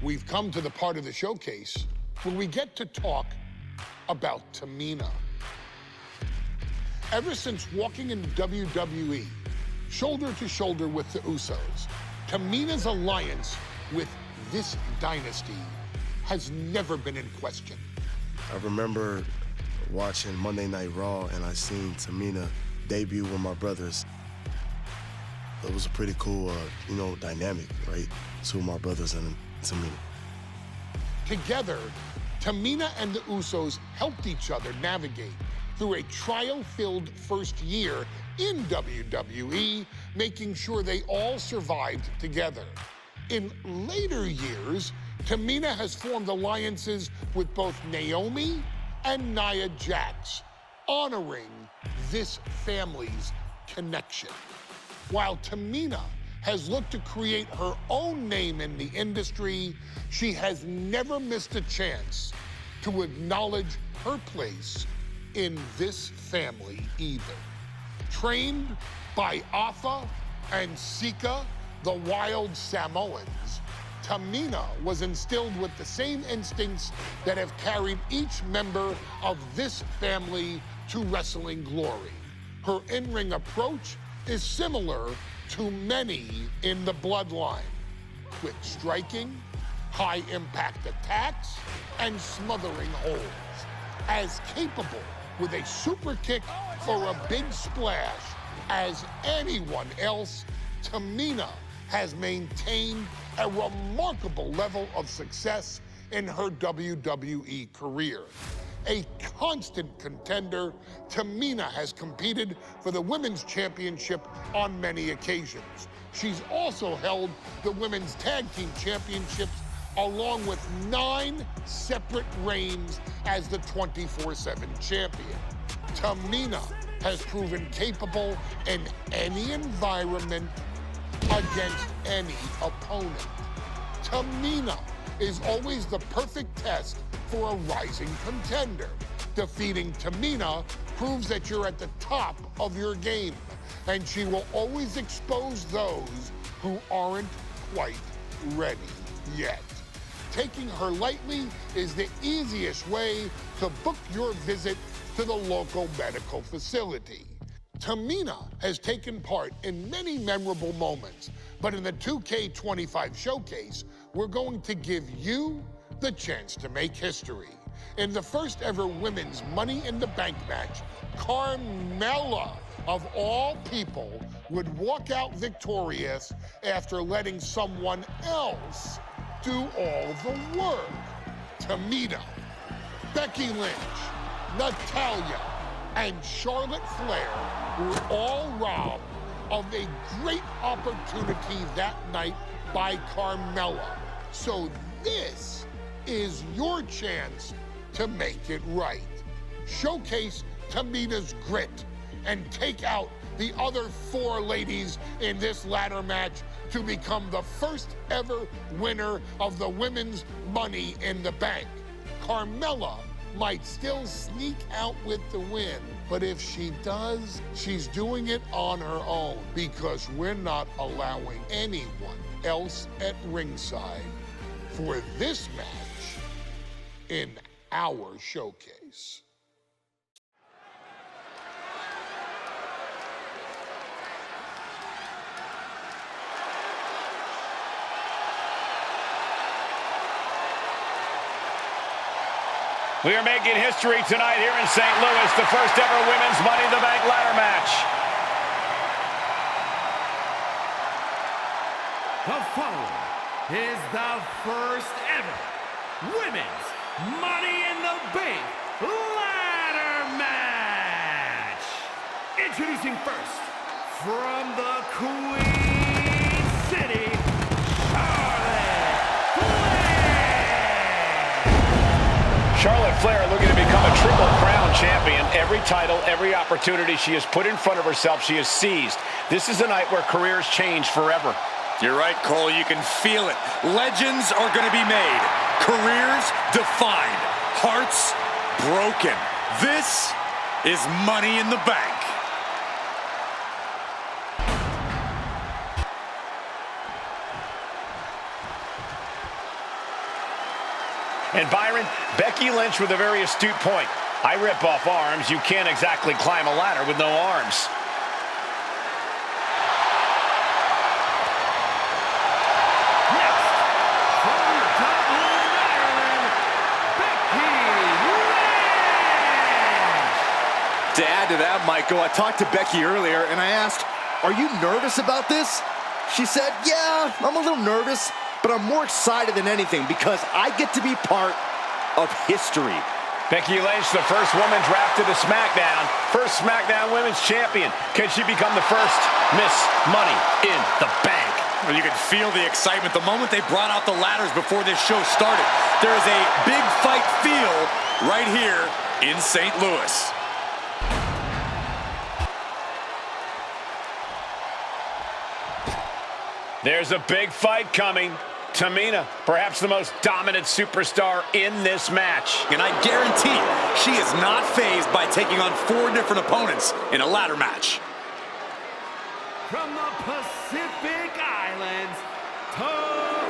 we've come to the part of the showcase where we get to talk about Tamina. Ever since walking in WWE, shoulder to shoulder with the Usos, Tamina's alliance with this dynasty has never been in question. I remember watching Monday Night Raw and I seen Tamina debut with my brothers. It was a pretty cool, dynamic, right? Two of my brothers and Tamina. Together, Tamina and the Usos helped each other navigate through a trial-filled first year in WWE, making sure they all survived together. In later years, Tamina has formed alliances with both Naomi and Nia Jax, honoring this family's connection. While Tamina has looked to create her own name in the industry, she has never missed a chance to acknowledge her place in this family either. Trained by Afa and Sika, the wild Samoans, Tamina was instilled with the same instincts that have carried each member of this family to wrestling glory. Her in-ring approach is similar to many in the bloodline, quick striking, high-impact attacks, and smothering holds. As capable with a super kick or a big splash as anyone else, Tamina has maintained a remarkable level of success in her WWE career. A constant contender, Tamina has competed for the Women's Championship on many occasions. She's also held the Women's Tag Team Championships along with 9 separate reigns as the 24/7 champion. Tamina has proven capable in any environment against any opponent. Tamina is always the perfect test for a rising contender. Defeating Tamina proves that you're at the top of your game, and she will always expose those who aren't quite ready yet. Taking her lightly is the easiest way to book your visit to the local medical facility. Tamina has taken part in many memorable moments, but in the 2K25 showcase, we're going to give you the chance to make history. In the first ever women's Money in the Bank match, Carmella, of all people, would walk out victorious after letting someone else do all the work. Tamina, Becky Lynch, Natalya, and Charlotte Flair were all robbed of a great opportunity that night by Carmella. So this is your chance to make it right. Showcase Tamina's grit and take out the other 4 ladies in this ladder match to become the first ever winner of the Women's Money in the Bank. Carmella might still sneak out with the win, but if she does, she's doing it on her own because we're not allowing anyone else at ringside for this match in our showcase. We are making history tonight here in St. Louis, the first ever Women's Money in the Bank ladder match. The following is the first ever Women's Money in the Bank ladder match. Introducing first, from the Queen City, Charlotte Flair looking to become a Triple Crown champion. Every title, every opportunity she has put in front of herself, she has seized. This is a night where careers change forever. You're right, Cole. You can feel it. Legends are going to be made. Careers defined. Hearts broken. This is Money in the Bank. And Byron, Becky Lynch with a very astute point. I rip off arms. You can't exactly climb a ladder with no arms. To add to that, Michael, I talked to Becky earlier and I asked, are you nervous about this? She said, yeah, I'm a little nervous, but I'm more excited than anything because I get to be part of history. Becky Lynch, the first woman drafted to SmackDown. First SmackDown Women's Champion. Can she become the first Miss Money in the Bank? Well, you could feel the excitement the moment they brought out the ladders before this show started. There is a big fight feel right here in St. Louis. There's a big fight coming. Tamina, perhaps the most dominant superstar in this match. And I guarantee she is not fazed by taking on 4 different opponents in a ladder match. From the Pacific Islands, Tamina!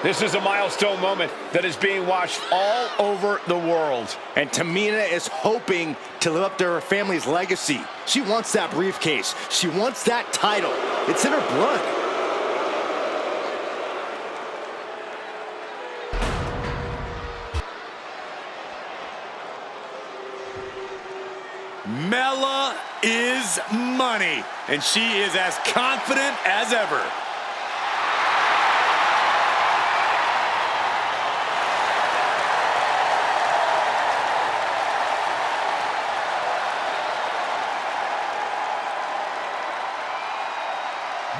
This is a milestone moment that is being watched all over the world. And Tamina is hoping to live up to her family's legacy. She wants that briefcase. She wants that title. It's in her blood. Mella is money, and she is as confident as ever.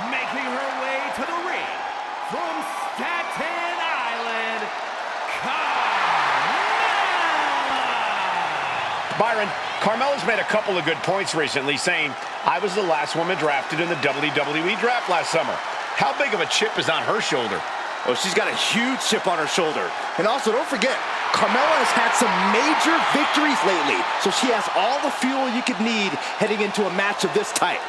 Making her way to the ring from Staten Island, Carmella! Byron, Carmella's made a couple of good points recently, saying, I was the last woman drafted in the WWE draft last summer. How big of a chip is on her shoulder? Oh, she's got a huge chip on her shoulder. And also, don't forget, Carmella has had some major victories lately, so she has all the fuel you could need heading into a match of this type.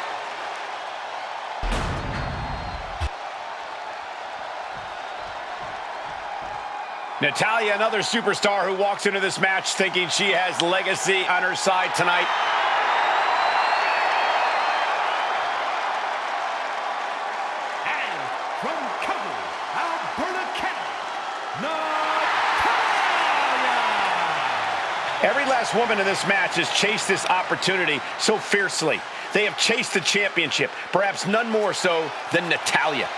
Natalya, another superstar who walks into this match thinking she has legacy on her side tonight. And from Calgary, Alberta, Canada, Natalya! Every last woman in this match has chased this opportunity so fiercely. They have chased the championship, perhaps none more so than Natalya.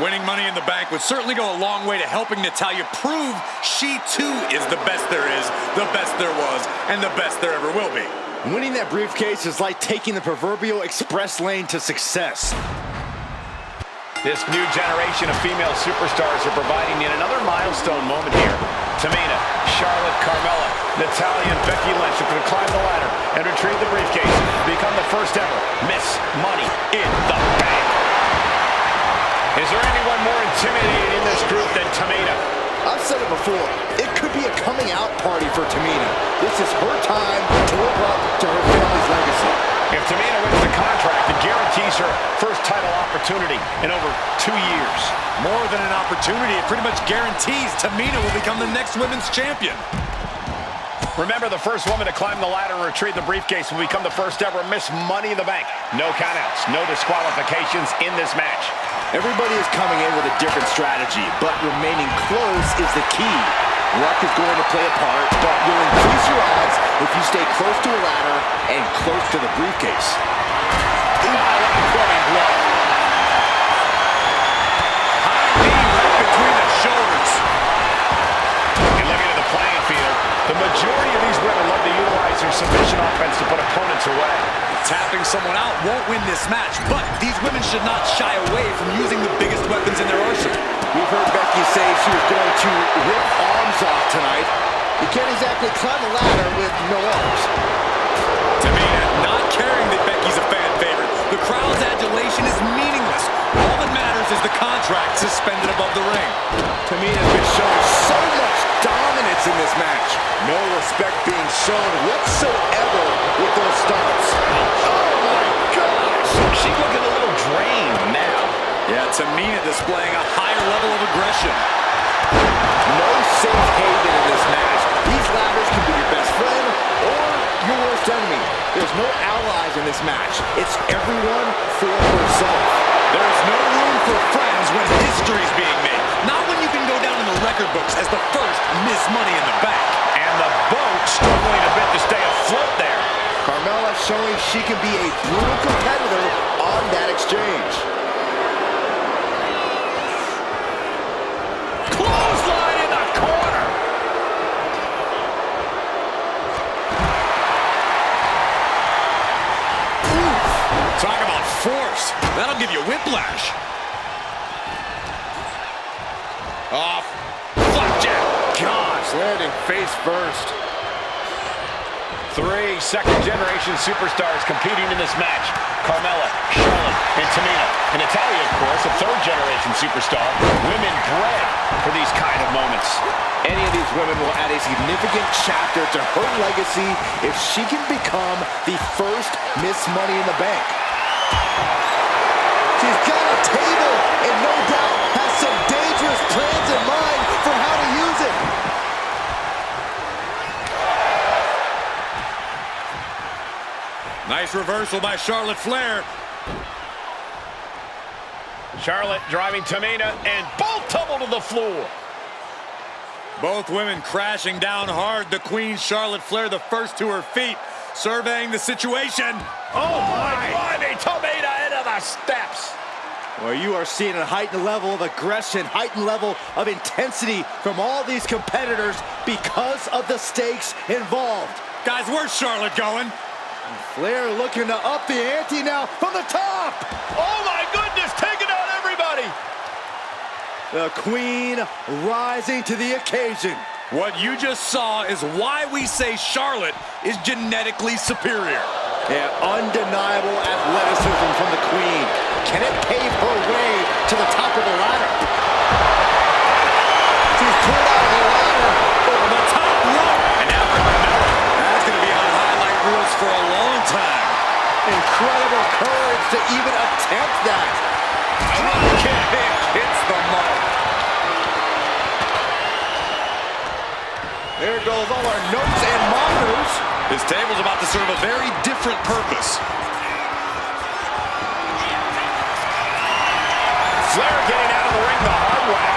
Winning Money in the Bank would certainly go a long way to helping Natalya prove she too is the best there is, the best there was, and the best there ever will be. Winning that briefcase is like taking the proverbial express lane to success. This new generation of female superstars are providing yet another milestone moment here. Tamina, Charlotte, Carmella, Natalya, and Becky Lynch are going to climb the ladder and retrieve the briefcase to become the first ever Miss Money in the Bank. Is there anyone more intimidating in this group than Tamina? I've said it before, it could be a coming out party for Tamina. This is her time to live up to her family's legacy. If Tamina wins the contract, it guarantees her first title opportunity in over 2 years. More than an opportunity, it pretty much guarantees Tamina will become the next women's champion. Remember, the first woman to climb the ladder and retrieve the briefcase will become the first ever Miss Money in the Bank. No countouts, no disqualifications in this match. Everybody is coming in with a different strategy, but remaining close is the key. Luck is going to play a part, but you'll increase your odds if you stay close to a ladder and close to the briefcase. High knee right between the shoulders. And looking at the playing field, the majority of these women love to utilize their submission offense to put opponents away. Tapping someone out won't win this match, but these women should not shy away from using the biggest weapons in their arsenal. We've heard Becky say she was going to rip arms off tonight. You can't exactly climb a ladder with no arms. Tamina not caring that Becky's a fan favorite. The crowd's adulation is meaningless. All that matters is the contract suspended above the ring. Tamina's been showing so much dominance in this match. No respect being shown whatsoever with those stunts. Oh my gosh! She's looking a little drained now. Yeah, Tamina displaying a higher level of aggression. No safe haven in this match. These ladders can be your best friend or your worst enemy. There's no allies in this match. It's everyone for herself. There's no room for friends when history's being made. Not when you can go down in the record books as the first Miss Money in the Bank. And the boat struggling a bit to stay afloat there. Carmella showing she can be a brutal competitor on that exchange. Clothesline in the corner. Talk about force. That'll give you whiplash. Off. Flapjack. Gosh, landing face first. 3 second-generation superstars competing in this match. Carmella, Charlotte, and Tamina. And Natalya, of course, a third-generation superstar. Women bred for these kind of moments. Any of these women will add a significant chapter to her legacy if she can become the first Miss Money in the Bank. She's got a table and no doubt has some dangerous plans in mind for how to use it. Nice reversal by Charlotte Flair. Charlotte driving Tamina, and both tumble to the floor. Both women crashing down hard. The Queen, Charlotte Flair, the first to her feet, surveying the situation. Oh my! Driving Tamina into the steps. Well, you are seeing a heightened level of aggression, heightened level of intensity from all these competitors because of the stakes involved. Guys, where's Charlotte going? Flair looking to up the ante now from the top. Oh my goodness, taking out everybody. The Queen rising to the occasion. What you just saw is why we say Charlotte is genetically superior. Yeah, undeniable athleticism from the Queen. Can it pave her way to the top of the ladder? She's pulled out of the ladder over the top rope. And now Carmella. That's going to be on highlight reels for a long time. Incredible courage to even attempt that. Drop kick hits the mark. There goes all our notes and monitors. This table's about to serve a very different purpose. Flair getting out of the ring the hard way.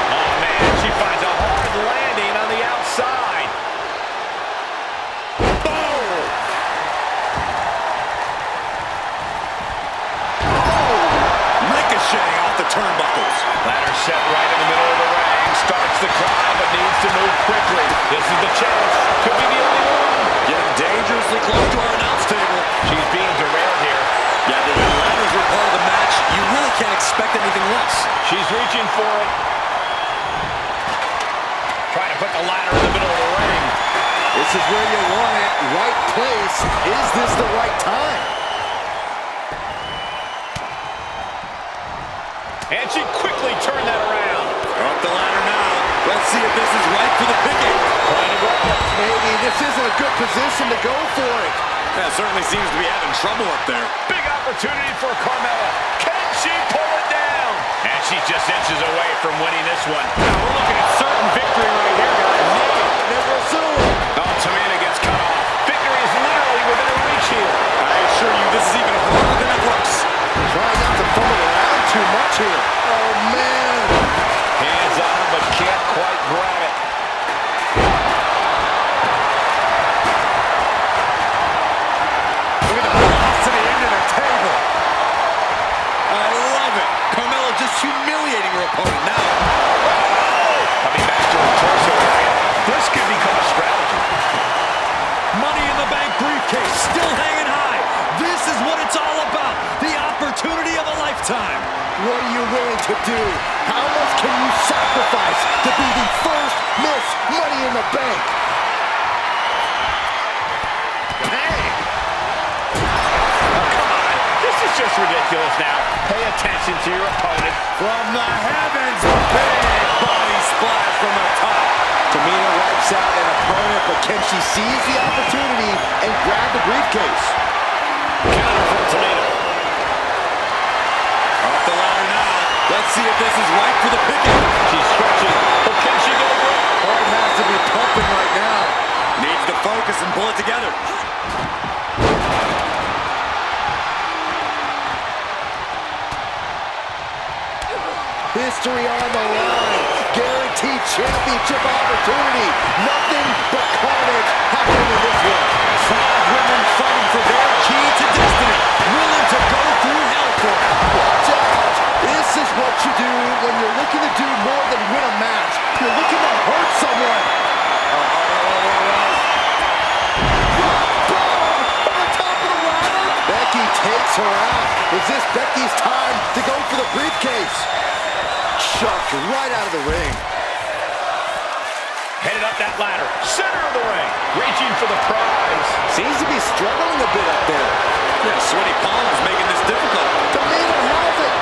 Oh man, she finds a hard landing on the outside. Boom! Ricocheting off the turnbuckles. Ladder set right in the middle of the ring. Starts to climb, but needs to move quickly. This is the chance. Could be the only one. Getting dangerously close to our announce table. She's being derailed here. Yeah, but when ladders are part of the match, you really can't expect anything less. She's reaching for it. Trying to put the ladder in the middle of the ring. This is where you want it. Right place. Is this the right time? And she quickly turned that around. Up the ladder now. Let's see if this is right for the picking. Maybe this isn't a good position to go for it. That certainly seems to be having trouble up there. Big opportunity for Carmella. Can she pull it down? And she's just inches away from winning this one. Now we're looking at certain victory right here, guys. Never assume. Oh, Tamina gets cut off. Victory is literally within her reach here. I assure you, this is even harder than it looks. Trying not to fumble around too much here. Oh, man. Hands on, but can't quite grab it. Look at the velocity into the table. I love it. Carmella just humiliating her opponent now. Coming back to her torso area. This could become a strategy. Money in the Bank briefcase still hanging high. This is what it's all about. The opportunity of a lifetime. What are you willing to do? How much can you sacrifice to be the first Miss Money in the Bank? Hey! Oh, come on. This is attention to your opponent. From the heavens, a big body splash from the top. Tamina wipes out an opponent, but can she seize the opportunity and grab the briefcase? Counter from Tamina. Off the ladder now. Let's see if this is right for the picking. She's stretching, but can she go through? Heart has to be pumping right now. Needs to focus and pull it together. History on the line. Guaranteed championship opportunity. Nothing but carnage happening in this one. 5 women fighting for their key to destiny. Willing to go through hell for it. Watch out. This is what you do when you're looking to do more than win a match. You're looking to hurt someone. Boom! On the top of the ladder. Becky takes her out. Is this Becky's time to go for the briefcase? Chucked right out of the ring. Headed up that ladder, center of the ring, reaching for the prize. Seems to be struggling a bit up there. Yeah, sweaty palms making this difficult. Tamina has it.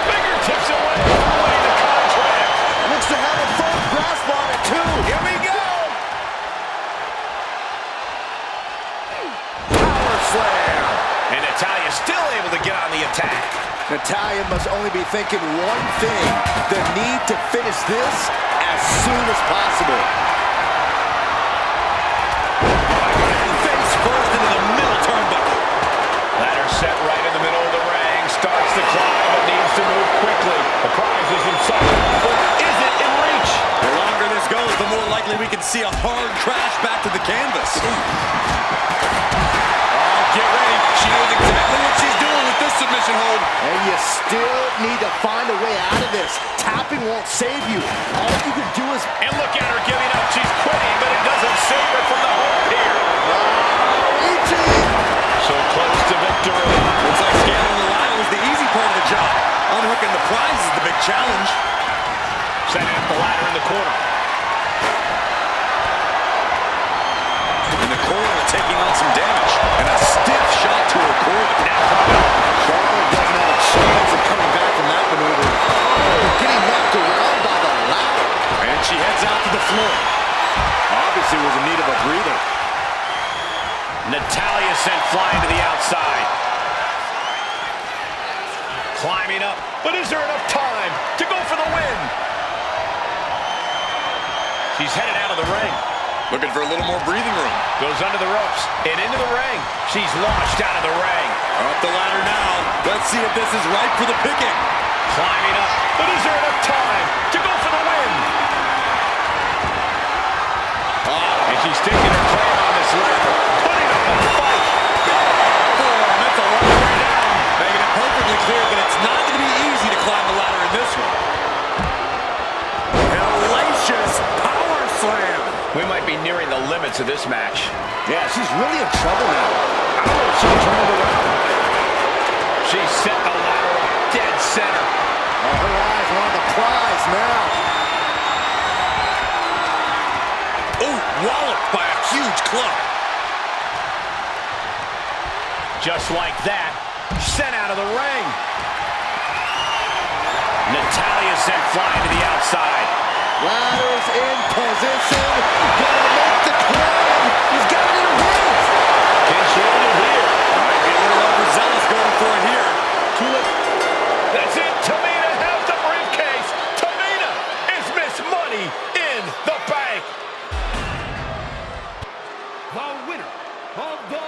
Fingertips away from winning the contract. Looks to have a firm grasp on it, too. Here we go. Power slam. And Natalya still able to get on the attack. Natalya must only be thinking one thing, the need to finish this as soon as possible. Face first into the middle turnbuckle. Ladder set right in the middle of the ring. Starts to climb, but needs to move quickly. The prize is in sight, but is it in reach? The longer this goes, the more likely we can see a hard crash back to the canvas. Oh, get ready. She knows exactly what she's doing with this submission hold. And you still need to find a way out of this. Tapping won't save you. All you can do is... And look at her giving up. She's quitting, but it doesn't save her from the hold here. reaching. So close to victory. Looks like scaling the ladder was the easy part of the job. Unhooking the prize is the big challenge. Setting up the ladder in the corner. In the corner, taking on some damage. And a stiff shot to her core. Now Carmella. Charlotte doesn't have a chance of coming back from that maneuver. Getting knocked around by the ladder. And she heads out to the floor. Obviously was in need of a breather. Natalya sent flying to the outside. Climbing up, but is there enough time to go for the win? She's headed out of the ring. Looking for a little more breathing room. Goes under the ropes and into the ring. She's launched out of the ring. Up the ladder now. Let's see if this is right for the picking. Climbing up, but is there enough time to go for the win? And she's taking her claim on this ladder, putting up a fight. That's a long way down. Making it perfectly clear that it's not going to be easy to climb the ladder in this one. Hellacious power slam. We might be nearing the limits of this match. Yeah, she's really in trouble now. Oh, she turned it around. She set the ladder up dead center. Oh, her eyes are on the prize now. Oh, walloped by a huge club. Just like that, sent out of the ring. Natalya sent flying to the outside. Ladder's in position. Gonna make the climb. He's got it in his. Can she end it here? Might be a little overzealous going for it here. Too late. That's it. Tamina has the briefcase. Tamina is Miss Money in the Bank. The winner of the